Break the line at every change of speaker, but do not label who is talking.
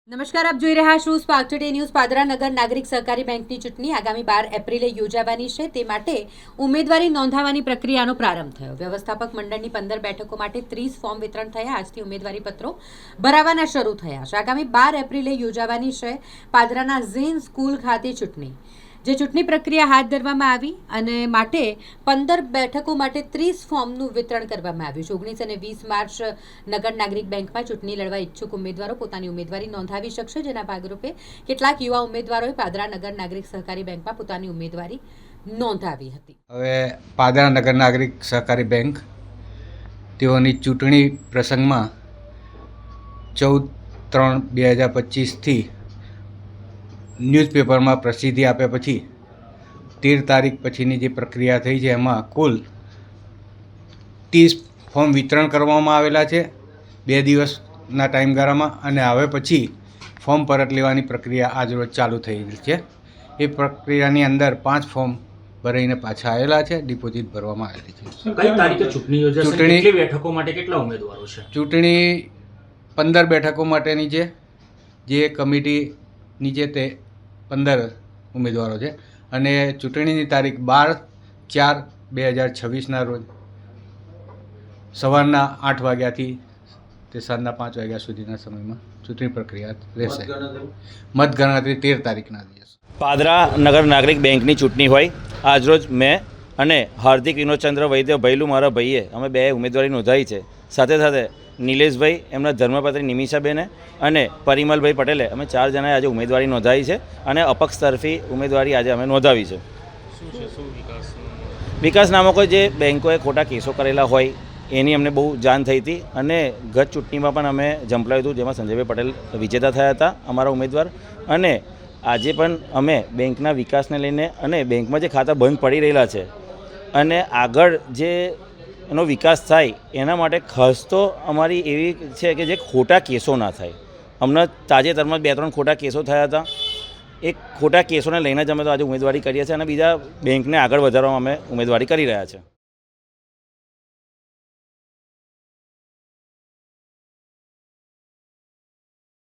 નમસ્કાર, આપ જોઈ રહ્યા છો સ્પાર્ક ટુડે ન્યૂઝ. પાદરા નગર નાગરિક સહકારી બેંકની ચૂંટણી આગામી 12 એપ્રિલે યોજાવાની છે. તે માટે ઉમેદવારી નોંધાવવાની પ્રક્રિયાનો પ્રારંભ થયો. વ્યવસ્થાપક મંડળની 15 બેઠકો માટે 30 ફોર્મ વિતરણ થયા. આજથી ઉમેદવારી પત્રો ભરાવાના શરૂ થયા છે. આગામી 12 એપ્રિલે યોજાવાની છે પાદરાના ઝેન સ્કૂલ ખાતે ચૂંટણી, જે ચૂંટણી પ્રક્રિયા હાથ ધરવામાં આવી અને માટે 15 બેઠકો માટે 30 ફોર્મનું વિતરણ કરવામાં આવ્યું છે. 19 અને 20 માર્ચ નગર નાગરિક બેંકમાં ચૂંટણી લડવા ઈચ્છુક ઉમેદવારો પોતાની ઉમેદવારી નોંધાવી શકશે, જેના ભાગરૂપે કેટલાક યુવા ઉમેદવારોએ પાદરા નગર નાગરિક સહકારી બેંકમાં પોતાની ઉમેદવારી નોંધાવી હતી.
હવે પાદરા નગર નાગરિક સહકારી બેંક તેઓની ચૂંટણી પ્રસંગમાં 14/3/2025થી ન્યૂઝપેપરમાં પ્રસિદ્ધિ આપ્યા પછી 13 તારીખ પછીની જે પ્રક્રિયા થઈ છે એમાં કુલ 30 ફોર્મ વિતરણ કરવામાં આવેલા છે 2 દિવસના ટાઈમગાળામાં, અને હવે પછી ફોર્મ પરત લેવાની પ્રક્રિયા આજરોજ ચાલુ થઈ છે. એ પ્રક્રિયાની અંદર 5 ફોર્મ ભરાઈને પાછા આવેલા છે, ડિપોઝિટ ભરવામાં આવેલી છે.
કઈ તારીખે ચૂંટણી યોજાશે? કેટલી બેઠકો માટે કેટલા ઉમેદવારો છે?
ચૂંટણી 15 બેઠકો માટેની છે. જે કમિટીની છે તે 15 ઉમેદવારો છે, અને ચૂંટણીની તારીખ 12/4/2026ના રોજ સવારના 8 વાગ્યાથી તે સાંજના 5 વાગ્યા સુધીના સમયમાં ચૂંટણી પ્રક્રિયા રહેશે. મતગણતરી 13 તારીખના દિવસ.
પાદરા નગર નાગરિક બેંકની ચૂંટણી હોય આજરોજ મેં અને હાર્દિક વિનોદચંદ્ર વૈદ્ય ભૈલું મારા ભાઈએ અમે 2 ઉમેદવારી નોંધાવી છે. સાથે સાથે નિલેશભાઈ, એમના ધર્મપત્ની નિમિષાબેને અને પરિમલભાઈ પટેલે અમે 4 જણાએ આજે ઉમેદવારી નોંધાવી છે, અને અપક્ષ તરફી ઉમેદવારી આજે અમે નોંધાવી છે. વિકાસનામાં કોઈ જે બેંકોએ ખોટા કેસો કરેલા હોય એની અમને બહુ જાણ થઈ હતી, અને ગત ચૂંટણીમાં પણ અમે ઝંપલાવ્યું હતું, જેમાં સંજયભાઈ પટેલ વિજેતા થયા હતા અમારા ઉમેદવાર. અને આજે પણ અમે બેંકના વિકાસને લઈને અને બેંકમાં જે ખાતા બંધ પડી રહેલા છે અને આગળ જે એનો વિકાસ થાય એના માટે ખાસ તો અમારી એવી છે કે જે ખોટા કેસો ના થાય. હમણાં તાજેતરમાં 2-3 ખોટા કેસો થયા હતા. એ ખોટા કેસોને લઈને જ અમે તો આજે ઉમેદવારી કરીએ છીએ, અને બીજા બેંકને આગળ વધારવામાં અમે ઉમેદવારી કરી રહ્યા છીએ.